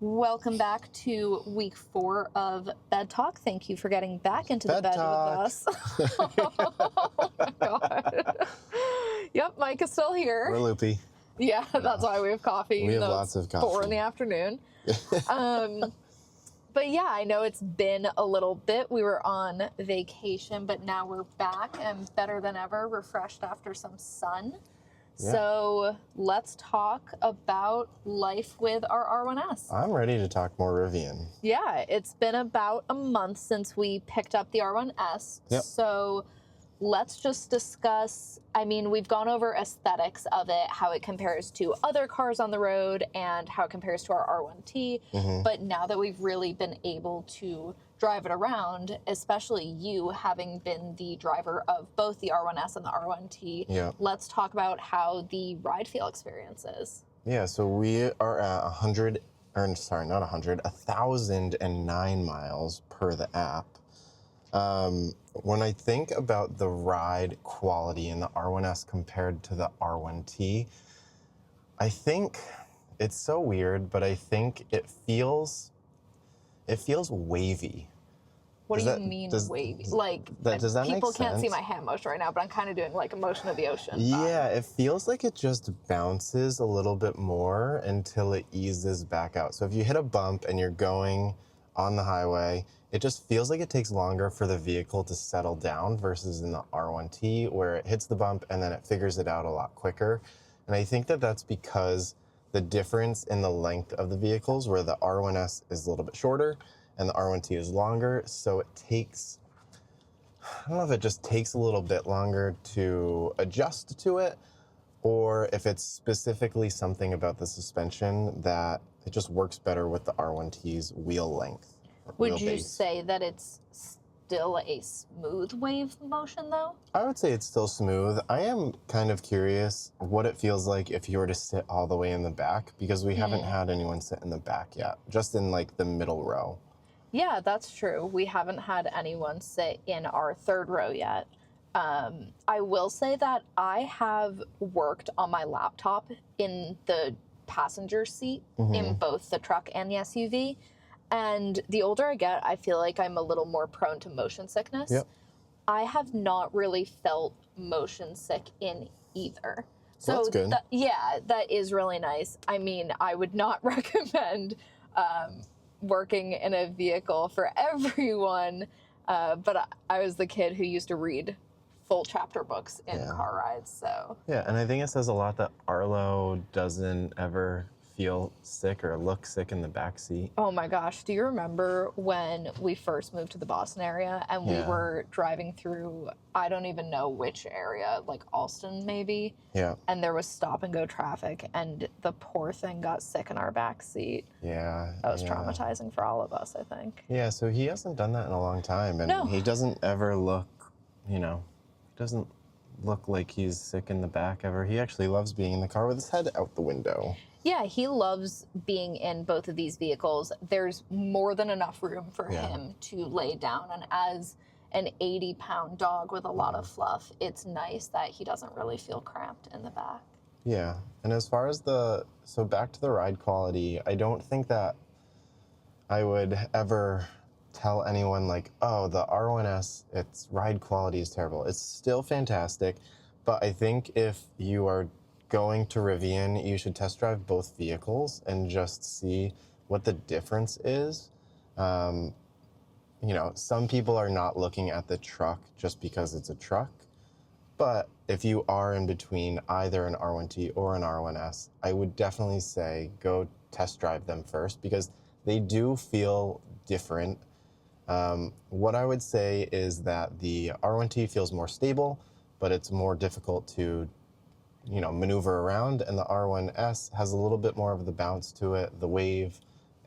Welcome back to week 4 of Bed Talk. Thank you for getting back into the bed Talk. with us. Oh my God. Yep, Mike is still here. We're loopy. Yeah, that's why we have coffee. We have lots of coffee. 4 in the afternoon. But yeah, I know it's been a little bit. We were on vacation, but now we're back and better than ever, refreshed after some sun. Yeah. So let's talk about life with our R1S. I'm ready to talk more Rivian. Yeah, it's been about a month since we picked up the R1S. Yep. So let's just discuss, I mean, we've gone over aesthetics of it, how it compares to other cars on the road and how it compares to our R1T. Mm-hmm. But now that we've really been able to drive it around, especially you having been the driver of both the R1S and the R1T, Yeah. let's talk about how the ride feel experience is. Yeah, so we are at 1,009 miles per the app. When I think about the ride quality in the R1S compared to the R1T, I think it's so weird, but I think it feels wavy. What do you mean wavy? Like, does that make people can't see sense? my hand motion right now, but I'm kind of doing like a motion of the ocean. Yeah, it feels like it just bounces a little bit more until it eases back out. So if you hit a bump and you're going on the highway, it just feels like it takes longer for the vehicle to settle down versus in the R1T where it hits the bump and then it figures it out a lot quicker. And I think that that's because the difference in the length of the vehicles, where the R1S is a little bit shorter and the R1T is longer, so it takes, I don't know if it just takes a little bit longer to adjust to it, or if it's specifically something about the suspension that it just works better with the R1T's wheel length. Would you say that it's still a smooth wave motion though? I would say it's still smooth. I am kind of curious what it feels like if you were to sit all the way in the back, because we haven't had anyone sit in the back yet, just in like the middle row. Yeah, that's true. We haven't had anyone sit in our third row yet. I will say that I have worked on my laptop in the passenger seat in both the truck and the SUV. And the older I get, I feel like I'm a little more prone to motion sickness. Yep. I have not really felt motion sick in either. So that's good. That is really nice. I mean, I would not recommend working in a vehicle for everyone, but I was the kid who used to read full chapter books in car rides, so. Yeah, and I think it says a lot that Arlo doesn't ever feel sick or look sick in the back seat. Oh my gosh, do you remember when we first moved to the Boston area and we were driving through, I don't even know which area, like Alston maybe? Yeah. And there was stop and go traffic and the poor thing got sick in our back seat. Yeah. That was traumatizing for all of us, I think. Yeah, so he hasn't done that in a long time, and he doesn't ever look, doesn't look like he's sick in the back ever. He actually loves being in the car with his head out the window. Yeah, he loves being in both of these vehicles. There's more than enough room for him to lay down. And as an 80-pound dog with a lot of fluff, it's nice that he doesn't really feel cramped in the back. Yeah, and as far as so back to the ride quality, I don't think that I would ever tell anyone like, oh, the R1S, its ride quality is terrible. It's still fantastic, but I think if you are going to Rivian, you should test drive both vehicles and just see what the difference is. Some people are not looking at the truck just because it's a truck, but if you are in between either an R1T or an R1S, I would definitely say go test drive them first because they do feel different. What I would say is that the R1T feels more stable, but it's more difficult to maneuver around, and the R1S has a little bit more of the bounce to it, the wave,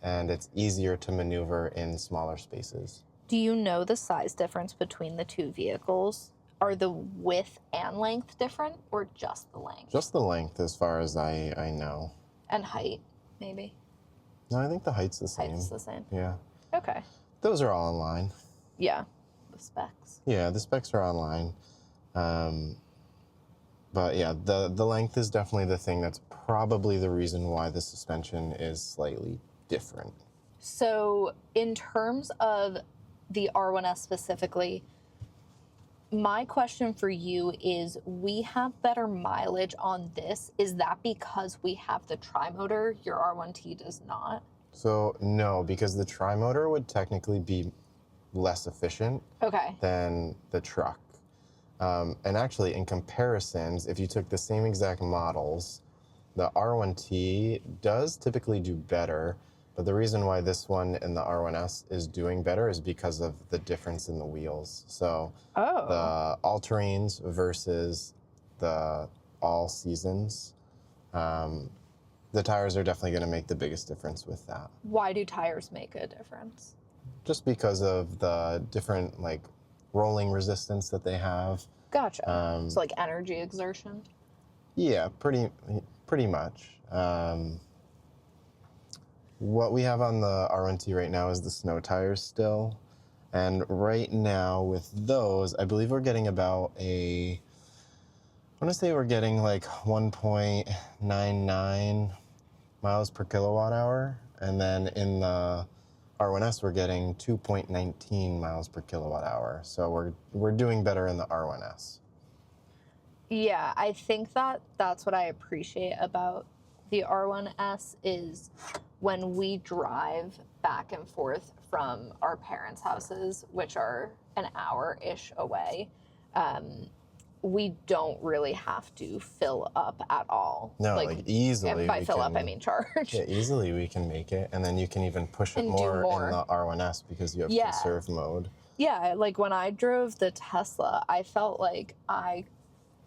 and it's easier to maneuver in smaller spaces. Do you know the size difference between the two vehicles? Are the width and length different, or just the length? Just the length, as far as I know. And height, maybe? No, I think the height's the same. Height's the same. Yeah. Okay. Those are all online. Yeah, the specs. Yeah, the specs are online. But yeah, the length is definitely the thing that's probably the reason why the suspension is slightly different. So in terms of the R1S specifically, my question for you is, we have better mileage on this. Is that because we have the tri-motor? Your R1T does not? So no, because the tri-motor would technically be less efficient than the truck. And actually, in comparisons, if you took the same exact models, the R1T does typically do better, but the reason why this one in the R1S is doing better is because of the difference in the wheels. So the all-terrains versus the all-seasons, the tires are definitely going to make the biggest difference with that. Why do tires make a difference? Just because of the different like rolling resistance that they have. Gotcha. So like energy exertion? Yeah, pretty much. What we have on the R1T right now is the snow tires still. And right now with those, I believe we're getting about I want to say we're getting like 1.99 miles per kilowatt hour. And then in the R1S, we're getting 2.19 miles per kilowatt hour. So we're doing better in the R1S. Yeah, I think that's what I appreciate about the R1S is when we drive back and forth from our parents' houses, which are an hour-ish away, we don't really have to fill up at all. No, like easily. And by fill up, I mean charge. Yeah, easily we can make it. And then you can even push it more in the R1S because you have conserve mode. Yeah, like when I drove the Tesla, I felt like I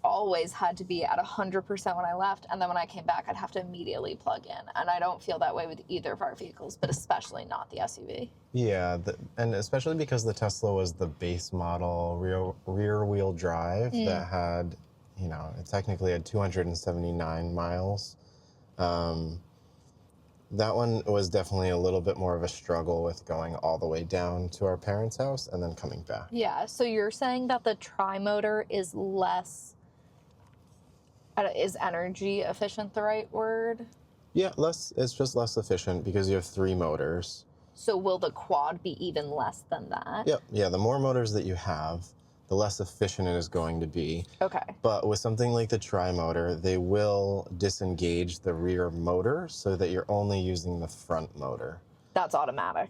always had to be at 100% when I left, and then when I came back, I'd have to immediately plug in. And I don't feel that way with either of our vehicles, but especially not the SUV. Yeah, and especially because the Tesla was the base model rear-wheel drive that had, you know, it technically had 279 miles. That one was definitely a little bit more of a struggle with going all the way down to our parents' house and then coming back. Yeah, so you're saying that the tri-motor is less... Is energy efficient the right word? Yeah, it's just less efficient because you have 3 motors. So will the quad be even less than that? Yep. Yeah, the more motors that you have, the less efficient it is going to be. Okay. But with something like the tri-motor, they will disengage the rear motor so that you're only using the front motor. That's automatic.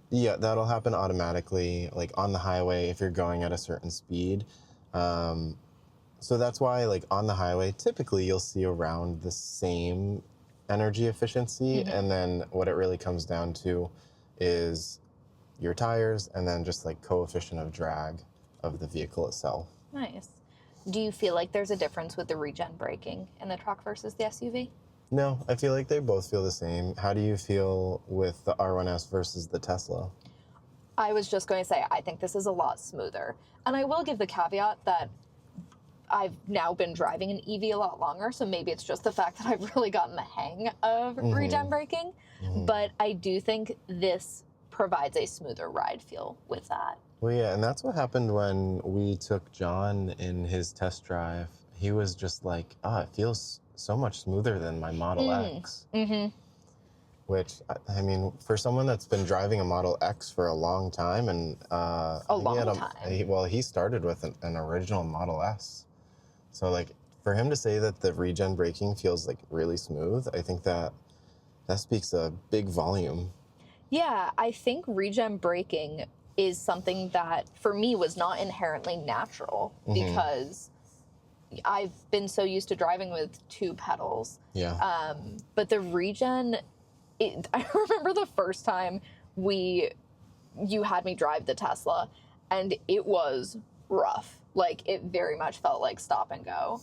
Yeah, that'll happen automatically, like on the highway if you're going at a certain speed. So that's why, like, on the highway, typically you'll see around the same energy efficiency, and then what it really comes down to is your tires and then just, like, coefficient of drag of the vehicle itself. Nice. Do you feel like there's a difference with the regen braking in the truck versus the SUV? No, I feel like they both feel the same. How do you feel with the R1S versus the Tesla? I was just going to say, I think this is a lot smoother. And I will give the caveat that I've now been driving an EV a lot longer, so maybe it's just the fact that I've really gotten the hang of regen braking. But I do think this provides a smoother ride feel with that. Well, yeah, and that's what happened when we took John in his test drive. He was just like, it feels so much smoother than my Model X. Which, I mean, for someone that's been driving a Model X for a long time, and he started with an original Model S. So, like, for him to say that the regen braking feels, like, really smooth, I think that speaks a big volume. Yeah, I think regen braking is something that, for me, was not inherently natural because I've been so used to driving with 2 pedals. Yeah. But the regen, I remember the first time you had me drive the Tesla, and it was rough. Like, it very much felt like stop and go.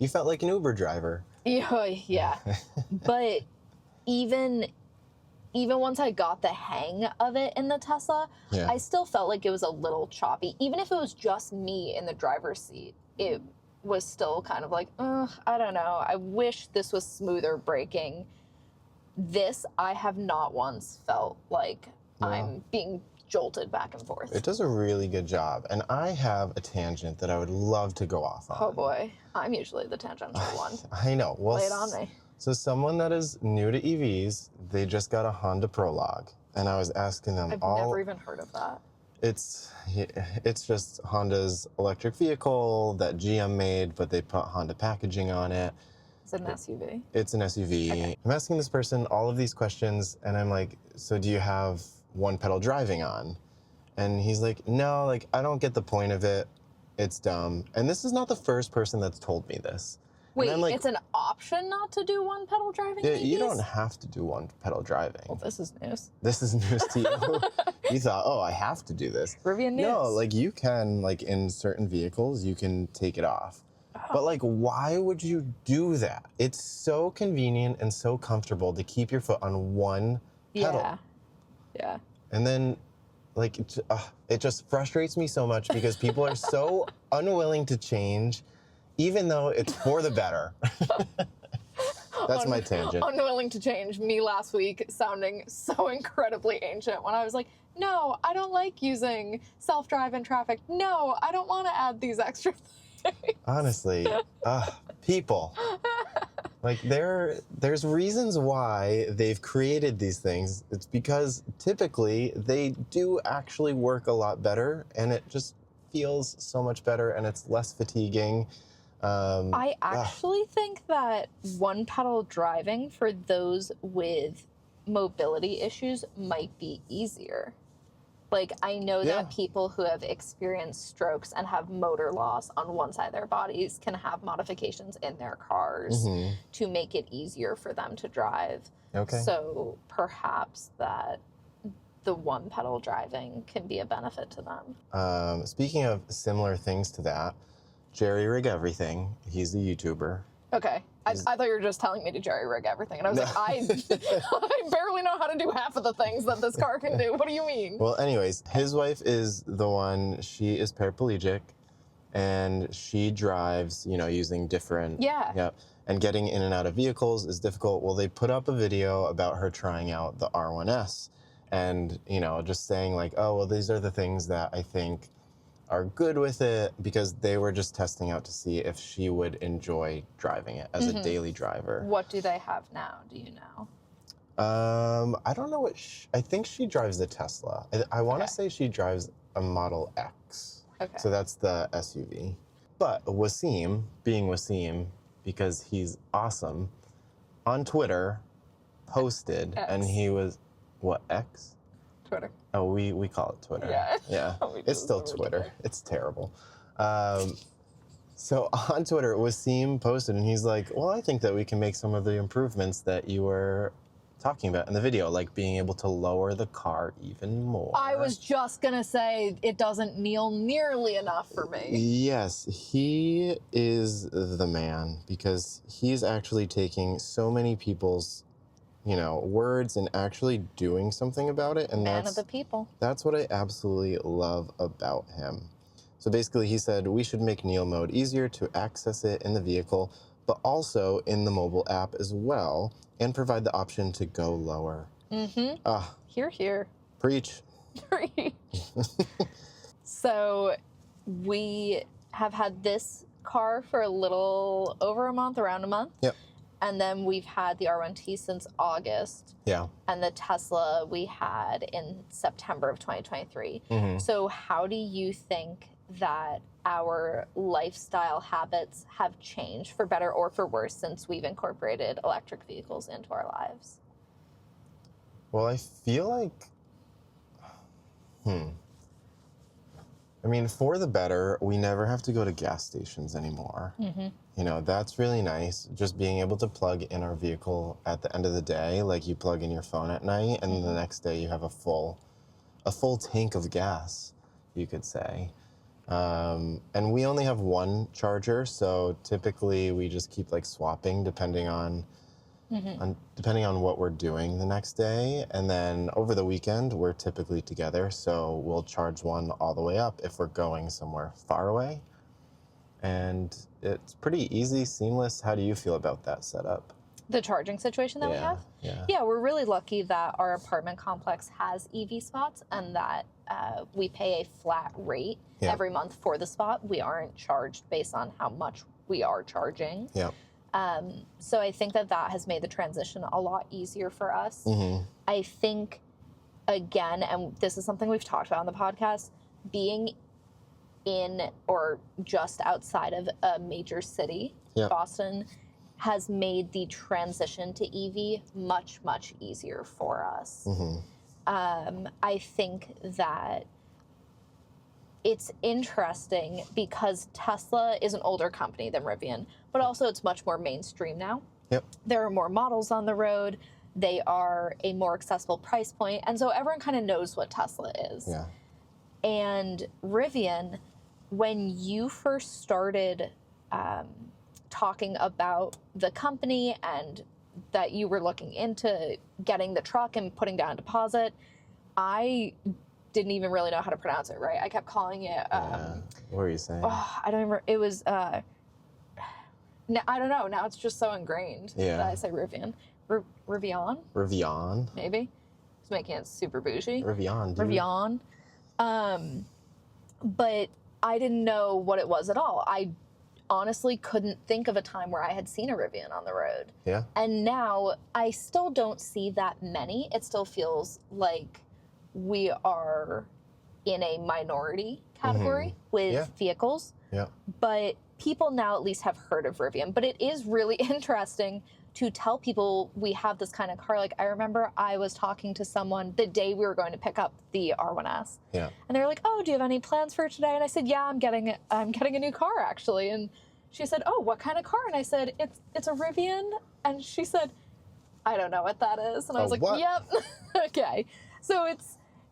You felt like an Uber driver. Yeah. But even once I got the hang of it in the Tesla, I still felt like it was a little choppy. Even if it was just me in the driver's seat, it was still kind of like, I don't know. I wish this was smoother braking. This, I have not once felt like I'm being jolted back and forth. It does a really good job. And I have a tangent that I would love to go off on. Oh boy. I'm usually the tangential one. I know. Well, lay it on me. So someone that is new to EVs, they just got a Honda Prologue, and I was asking them I've never even heard of that. It's just Honda's electric vehicle that GM made, but they put Honda packaging on it. Is it an SUV? It's an SUV. Okay. I'm asking this person all of these questions, and I'm like, so do you have one pedal driving on? And he's like, no, like, I don't get the point of it. It's dumb. And this is not the first person that's told me this. Wait, like, it's an option not to do one pedal driving? Yeah, EVs? you don't have to do one pedal driving. Well, this is news. This is news to you. You thought, oh, I have to do this. Rivian news. No, like you can, like in certain vehicles, you can take it off. Oh. But like, why would you do that? It's so convenient and so comfortable to keep your foot on one pedal. Yeah. Yeah. And then, like, it just frustrates me so much because people are so unwilling to change, even though it's for the better. That's my tangent. Unwilling to change. Me last week sounding so incredibly ancient when I was like, no, I don't like using self-drive in traffic. No, I don't want to add these extra things. Honestly, people. Like there's reasons why they've created these things. It's because typically they do actually work a lot better, and it just feels so much better, and it's less fatiguing. I actually think that one pedal driving for those with mobility issues might be easier. Like, I know that people who have experienced strokes and have motor loss on one side of their bodies can have modifications in their cars to make it easier for them to drive. Okay. So perhaps that the one pedal driving can be a benefit to them. Speaking of similar things to that, Jerry Rig Everything, he's a YouTuber. Okay. I thought you were just telling me to jerry rig everything. And I was like, I barely know how to do half of the things that this car can do. What do you mean? Well, anyways, his wife is the one, she is paraplegic, and she drives, using different... Yeah. Yep. And getting in and out of vehicles is difficult. Well, they put up a video about her trying out the R1S and, just saying like, oh, well, these are the things that I think are good with it, because they were just testing out to see if she would enjoy driving it as a daily driver. What do they have now? Do you know? I don't know what I think she drives a Tesla. I want to say she drives a Model X. Okay. So that's the SUV. But Wasim, being Wasim, because he's awesome, on Twitter posted, and he was, what, X? Twitter. Oh, we call it Twitter. Yeah. It's still Twitter. It's terrible. So on Twitter, Wasim posted, and he's like, well, I think that we can make some of the improvements that you were talking about in the video, like being able to lower the car even more. I was just going to say it doesn't kneel nearly enough for me. Yes, he is the man, because he's actually taking so many people's words and actually doing something about it. And Man of the people. That's what I absolutely love about him. So basically he said, we should make kneel mode easier to access it in the vehicle, but also in the mobile app as well, and provide the option to go lower. Hear, hear. Preach. Preach. So we have had this car for a little over a month, around a month. Yep. And then we've had the R1T since August. Yeah. And the Tesla we had in September of 2023. So how do you think that our lifestyle habits have changed for better or for worse since we've incorporated electric vehicles into our lives? Well, I feel like, I mean, for the better, we never have to go to gas stations anymore. That's really nice. Just being able to plug in our vehicle at the end of the day, like you plug in your phone at night, and the next day you have a full tank of gas, you could say. And we only have one charger, so typically we just keep like swapping depending on what we're doing the next day. And then over the weekend, we're typically together, so we'll charge one all the way up if we're going somewhere far away. And it's pretty easy, seamless. How do you feel about that setup? The charging situation that we have? Yeah, we're really lucky that our apartment complex has EV spots, and that we pay a flat rate every month for the spot. We aren't charged based on how much we are charging. Yeah. So I think that has made the transition a lot easier for us. I think, again, and this is something we've talked about on the podcast, being in or just outside of a major city, Boston, has made the transition to EV much, much easier for us. I think that it's interesting because Tesla is an older company than Rivian, but also it's much more mainstream now. There are more models on the road. They are a more accessible price point. And so everyone kind of knows what Tesla is. And Rivian, when you first started talking about the company and that you were looking into getting the truck and putting down a deposit, I didn't even really know how to pronounce it right. I kept calling it... what were you saying? I don't remember. It was... I don't know. Now it's just so ingrained that I say Rivian. Rivian? Rivian? Maybe. It's making it super bougie. Rivian, dude. Rivian. But I didn't know what it was at all. I honestly couldn't think of a time where I had seen a Rivian on the road. And now I still don't see that many. It still feels like we are in a minority category with vehicles. But people now at least have heard of Rivian. But it is really interesting to tell people we have this kind of car. Like, I remember I was talking to someone the day we were going to pick up the R1S. And they were like, oh, do you have any plans for today? And I said, yeah, I'm getting a new car, actually. And she said, oh, what kind of car? And I said, it's a Rivian. And she said, I don't know what that is. And I was like, what? Yep. Okay. So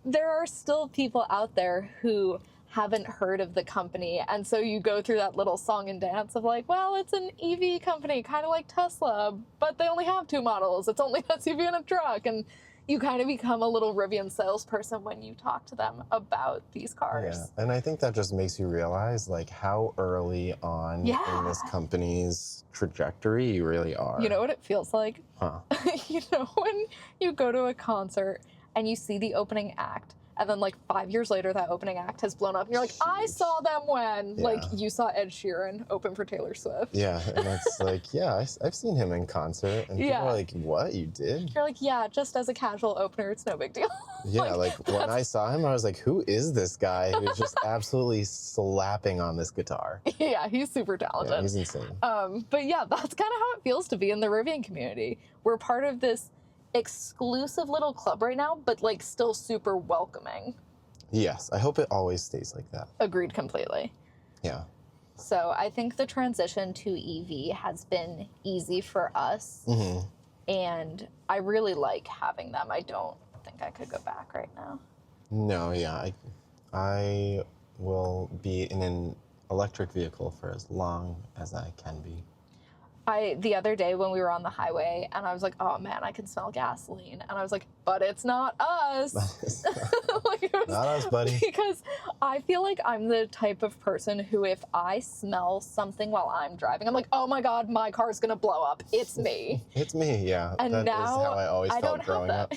there are still people out there who haven't heard of the company, and so you go through that little song and dance of like, well, it's an EV company, kind of like Tesla, but they only have 2 models. It's only an SUV and a truck, and you kind of become a little Rivian salesperson when you talk to them about these cars. And I think that just makes you realize like how early on in this company's trajectory you really are. You know what it feels like? You know when you go to a concert and you see the opening act, and then, like, 5 years later, that opening act has blown up. And you're like, I saw them when. Like, you saw Ed Sheeran open for Taylor Swift. And it's like, I've seen him in concert. And people are like, what, you did? You're like, yeah, just as a casual opener, it's no big deal. Like when I saw him, I was like, who is this guy who's just absolutely slapping on this guitar? He's super talented. Yeah, he's insane. But yeah, that's kind of how it feels to be in the Rivian community. We're part of this exclusive little club right now, but like still super welcoming. Yes, I hope it always stays like that. Agreed completely. So I think the transition to EV has been easy for us, and I really like having them. I don't think I could go back right now. No, I will be in an electric vehicle for as long as I can be. The other day when we were on the highway, and I was like, oh man, I can smell gasoline. And I was like, but it's not us. Not us, buddy. Because I feel like I'm the type of person who, if I smell something while I'm driving, I'm like, oh my God, my car's going to blow up. It's me. It's me, yeah. And that now is how I always felt growing up.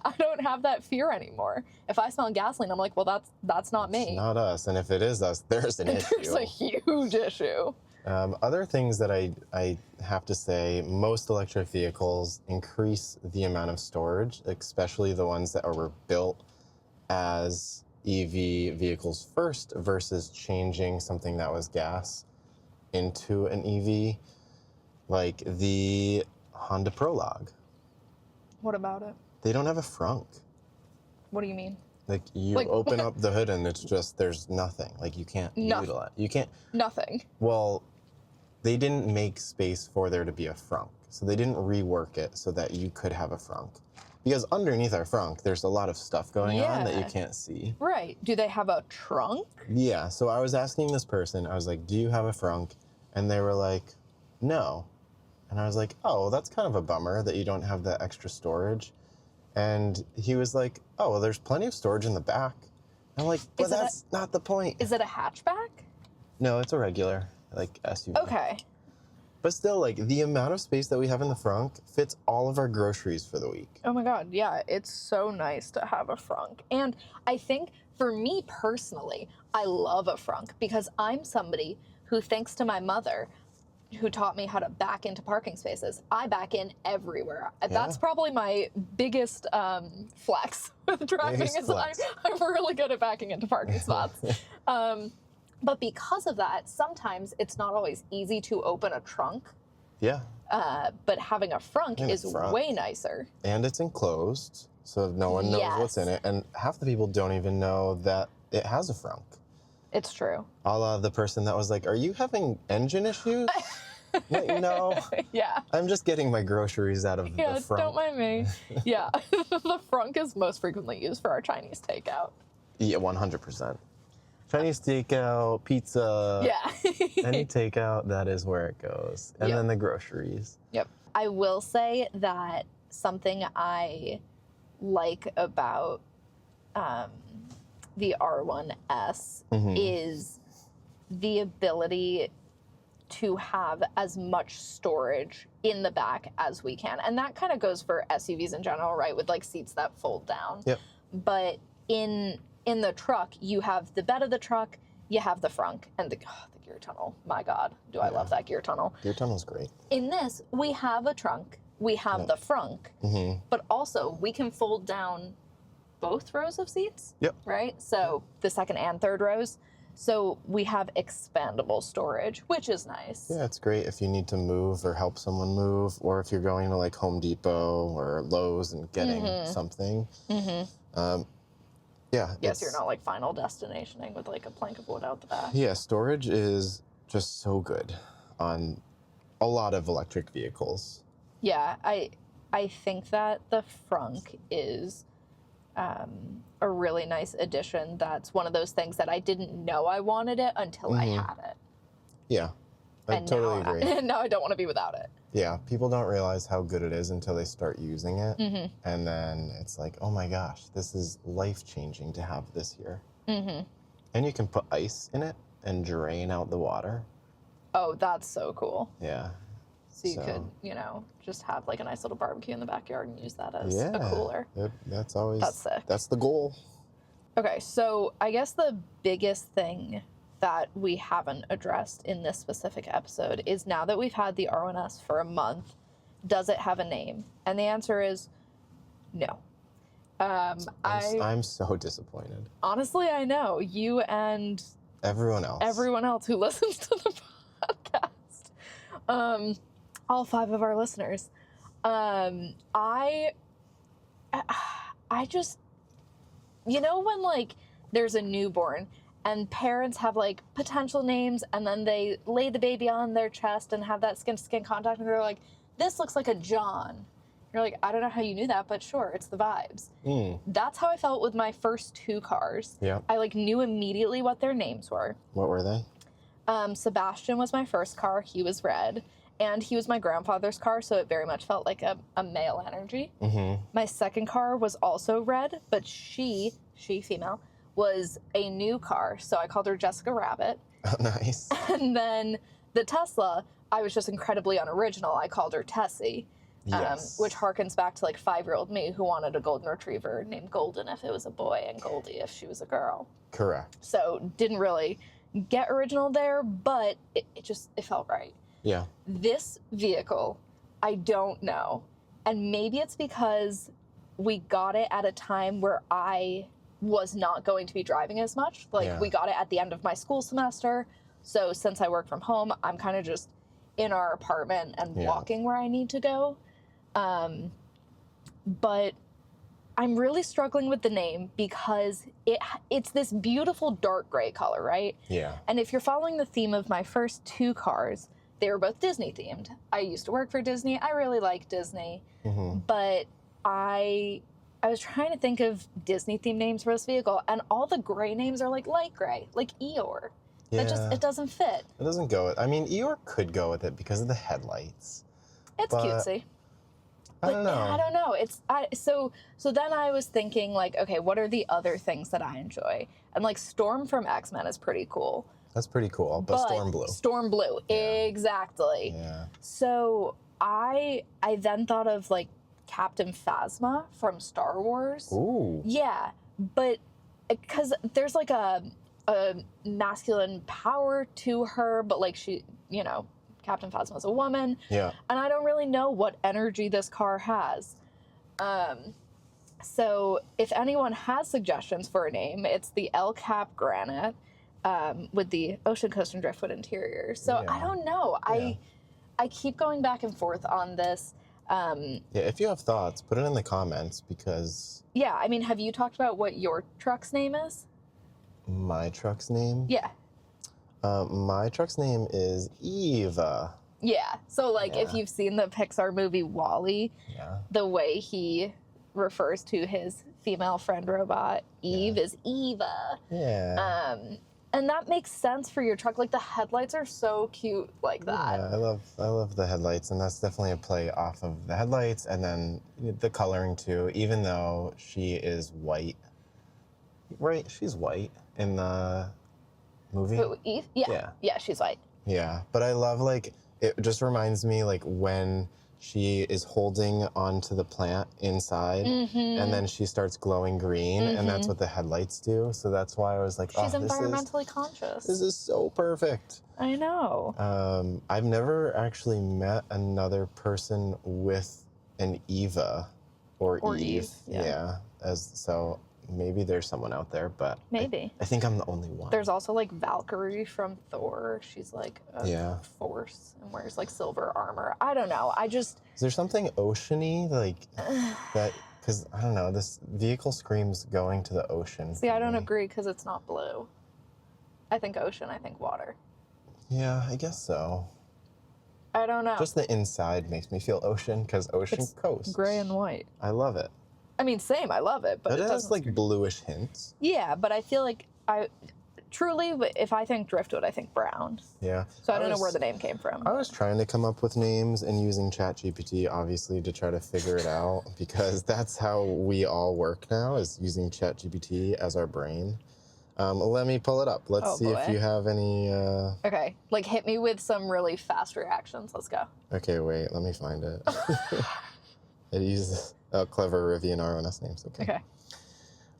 I don't have that fear anymore. If I smell gasoline, I'm like, well, that's not me. It's not us. And if it is us, there's an issue. There's a huge issue. Other things that I have to say, most electric vehicles increase the amount of storage, especially the ones that were built as EV vehicles first versus changing something that was gas into an EV, like the Honda Prologue. What about it? They don't have a frunk. What do you mean? Like, you open up the hood and it's just, there's nothing. Like, you can't utilize. You can't. Nothing. Well, they didn't make space for there to be a frunk. So they didn't rework it so that you could have a frunk. Because underneath our frunk, there's a lot of stuff going on that you can't see. Right. Do they have a trunk? Yeah. So I was asking this person, I was like, do you have a frunk? And they were like, no. And I was like, oh, well, that's kind of a bummer that you don't have that extra storage. And he was like, oh, well, there's plenty of storage in the back. I'm like, but that's not the point. Is it a hatchback? No, it's a regular, like, SUV. Okay. But still, like, the amount of space that we have in the frunk fits all of our groceries for the week. Oh my God, yeah, it's so nice to have a frunk. And I think for me personally, I love a frunk because I'm somebody who, thanks to my mother, who taught me how to back into parking spaces. I back in everywhere. That's probably my biggest flex with driving. I'm really good at backing into parking spots. But because of that, sometimes it's not always easy to open a trunk. Yeah. But having a frunk is way nicer. And it's enclosed, so no one knows what's in it. And half the people don't even know that it has a frunk. It's true. A la the person that was like, "Are you having engine issues?" Like, no. Yeah. I'm just getting my groceries out of the frunk. Don't mind me. Yeah. The frunk is most frequently used for our Chinese takeout. Yeah, 100%. Chinese takeout, pizza. Yeah. Any takeout, that is where it goes. And then the groceries. Yep. I will say that something I like about the R1S is the ability to have as much storage in the back as we can. And that kind of goes for SUVs in general, right? With like seats that fold down. Yep. But in the truck, you have the bed of the truck, you have the frunk, and the gear tunnel. My God, do I love that gear tunnel. Gear tunnel's great. In this, we have a trunk, we have the frunk, but also we can fold down both rows of seats, right? So the second and third rows. So we have expandable storage, which is nice. Yeah, it's great if you need to move or help someone move, or if you're going to like Home Depot or Lowe's and getting something. Yeah. Yes, you're not like Final Destinationing with like a plank of wood out the back. Yeah, storage is just so good on a lot of electric vehicles. Yeah, I think that the frunk is a really nice addition. That's one of those things that I didn't know I wanted it until I had it. Yeah, I totally agree. And now I don't want to be without it. Yeah, people don't realize how good it is until they start using it. And then it's like, oh my gosh, this is life-changing to have this here. And you can put ice in it and drain out the water. Oh, that's so cool. Yeah. So you could, just have like a nice little barbecue in the backyard and use that as a cooler. That's sick. That's the goal. Okay, so I guess the biggest thing that we haven't addressed in this specific episode is, now that we've had the R1S for a month, does it have a name? And the answer is no. I'm so disappointed. Honestly, I know. You and everyone else who listens to the podcast. All 5 of our listeners. I just, when like there's a newborn and parents have like potential names and then they lay the baby on their chest and have that skin to skin contact and they're like, this looks like a John. You're like, I don't know how you knew that, but sure, it's the vibes. That's how I felt with my first 2 cars. Yeah. I like knew immediately what their names were. What were they? Sebastian was my first car. He was red. And he was my grandfather's car, so it very much felt like a male energy. My second car was also red, but she female, was a new car, so I called her Jessica Rabbit. Oh, nice. And then the Tesla, I was just incredibly unoriginal. I called her Tessie, which harkens back to like 5-year-old me who wanted a golden retriever named Golden if it was a boy and Goldie if she was a girl. Correct. So didn't really get original there, but it felt right. Yeah. This vehicle, I don't know. And maybe it's because we got it at a time where I was not going to be driving as much. Like, we got it at the end of my school semester. So since I work from home, I'm kind of just in our apartment and walking where I need to go. But I'm really struggling with the name because it's this beautiful dark gray color, right? Yeah. And if you're following the theme of my first 2 cars, they were both Disney themed. I used to work for Disney. I really like Disney. But I was trying to think of Disney themed names for this vehicle, and all the gray names are like light gray, like Eeyore. Yeah. It doesn't fit. It doesn't go with, I mean, Eeyore could go with it because of the headlights. It's cutesy. I don't know. I don't know. So then I was thinking like, okay, what are the other things that I enjoy? And like Storm from X-Men is pretty cool. That's pretty cool, but Storm Blue. Storm Blue, exactly. Yeah. So I then thought of like Captain Phasma from Star Wars. Ooh. Yeah, but because there's like a masculine power to her, but like she, Captain Phasma's a woman. Yeah. And I don't really know what energy this car has. So if anyone has suggestions for a name, it's the El Cap Granite with the Ocean Coast and Driftwood interior. So I don't know. Yeah. I keep going back and forth on this. Yeah, if you have thoughts, put it in the comments because... Yeah, I mean, have you talked about what your truck's name is? My truck's name? Yeah. My truck's name is Eva. Yeah. So, like, if you've seen the Pixar movie WALL-E, the way he refers to his female friend robot, Eve, is Eva. Yeah. And that makes sense for your truck. Like, the headlights are so cute like that. Yeah, I love the headlights, and that's definitely a play off of the headlights, and then the coloring, too, even though she is white. Right? She's white in the movie. Who, Eve? Yeah. Yeah, she's white. Yeah, but I love, like, it just reminds me, like, when she is holding onto the plant inside, and then she starts glowing green, and that's what the headlights do. So that's why I was like, she's environmentally conscious. This is so perfect. I know. I've never actually met another person with an Eva or Eve. Yeah. So maybe there's someone out there, but maybe. I think I'm the only one. There's also like Valkyrie from Thor. She's like a force and wears like silver armor. I don't know. Is there something oceany like that? Because I don't know. This vehicle screams going to the ocean. See, I don't agree because it's not blue. I think ocean. I think water. Yeah, I guess so. I don't know. Just the inside makes me feel ocean because ocean coast. Gray and white. I love it. I mean, same. I love it, but it has like bluish hints. Yeah, but I feel like if I think driftwood, I think brown. Yeah. So I don't know where the name came from. I was trying to come up with names and using ChatGPT, obviously, to try to figure it out because that's how we all work now, is using ChatGPT as our brain. Let me pull it up. Let's see if you have any... Okay, like hit me with some really fast reactions. Let's go. Okay, wait, let me find it. It uses clever Rivian R1S names. Okay.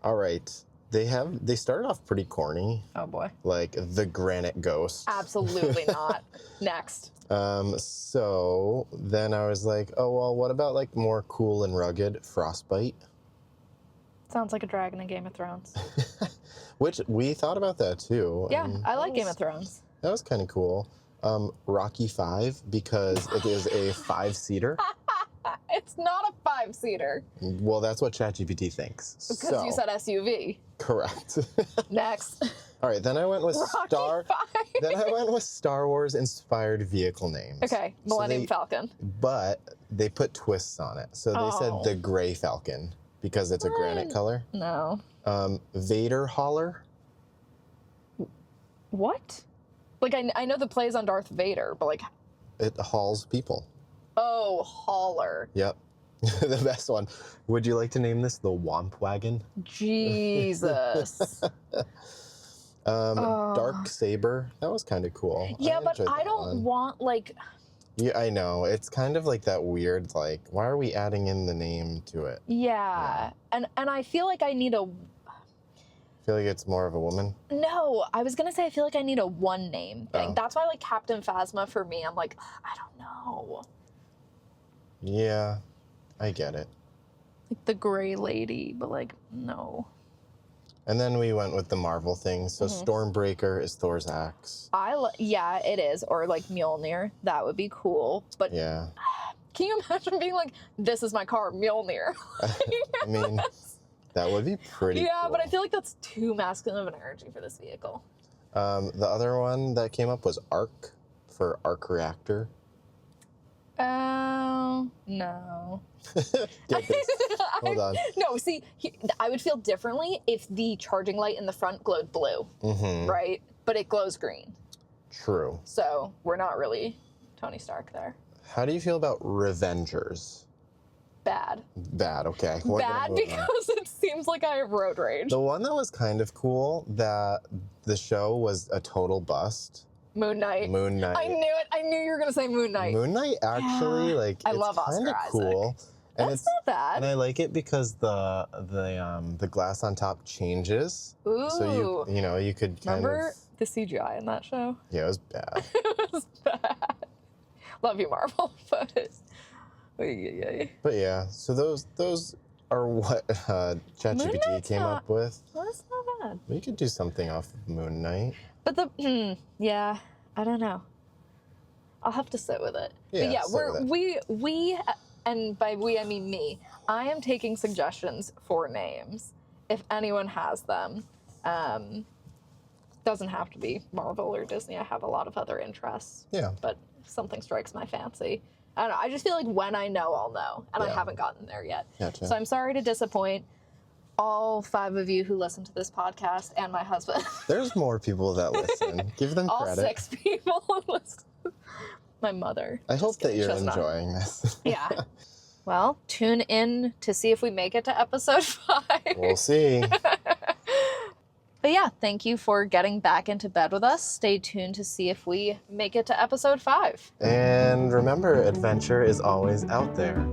All right. They started off pretty corny. Oh boy. Like the Granite Ghost. Absolutely not. Next. So then I was like, oh well, what about like more cool and rugged Frostbite? Sounds like a dragon in Game of Thrones. Which we thought about that too. Yeah, I like Game of Thrones. That was kind of cool. Rocky 5 because it is a 5-seater. It's not a 5-seater. Well, that's what ChatGPT thinks. Because you said SUV. Correct. Next. All right, then I went with Then I went with Star Wars inspired vehicle names. Okay, Millennium Falcon. But they put twists on it. So they said the Gray Falcon because it's a granite color. No. Vader Hauler. What? Like I know the plays on Darth Vader, but like it hauls people. Oh, hauler. Yep. The best one. Would you like to name this the Womp Wagon? Jesus. Dark Saber. That was kind of cool. Yeah, but I don't want like... Yeah, I know. It's kind of like that weird, like, why are we adding in the name to it? Yeah. And I feel like I need a... Feel like it's more of a woman? No, I was going to say I feel like I need a one name thing. Oh. That's why like Captain Phasma for me, I'm like, I don't know. Yeah, I get it. Like the Gray Lady, but like, no. And then we went with the Marvel thing. So Stormbreaker is Thor's axe. Yeah, it is. Or like Mjolnir. That would be cool. But yeah. Can you imagine being like, this is my car, Mjolnir? I mean, that would be pretty cool. Yeah, but I feel like that's too masculine of an energy for this vehicle. The other one that came up was Arc for Arc Reactor. Oh, no. Get this. Hold on. No, see, I would feel differently if the charging light in the front glowed blue, right? But it glows green. True. So we're not really Tony Stark there. How do you feel about Revengers? Bad. Bad, okay. Bad because it seems like I have road rage. The one that was kind of cool, that the show was a total bust. Moon Knight. Moon Knight. I knew it. I knew you were going to say Moon Knight. Moon Knight actually, like, I love Oscar Isaac. Cool. And That's not bad. And I like it because the glass on top changes. Ooh. So you could kind Remember the CGI in that show? Yeah, it was bad. It was bad. Love you, Marvel. But yeah, so those are what ChatGPT came up with. Well, that's not bad. We could do something off of Moon Knight. But yeah, I don't know. I'll have to sit with it. Yeah, but yeah, sit with it. we, and by we I mean me. I am taking suggestions for names if anyone has them. Doesn't have to be Marvel or Disney. I have a lot of other interests. Yeah. But if something strikes my fancy, I don't know. I just feel like when I know, I'll know, and I haven't gotten there yet. Gotcha. So I'm sorry to disappoint all 5 of you who listen to this podcast and my husband. There's more people that listen. Give them all credit. 6 people listen. My mother. I hope that you're enjoying this. Yeah. Well, tune in to see if we make it to episode 5. We'll see. But yeah, thank you for getting back into bed with us. Stay tuned to see if we make it to episode 5. And remember, adventure is always out there.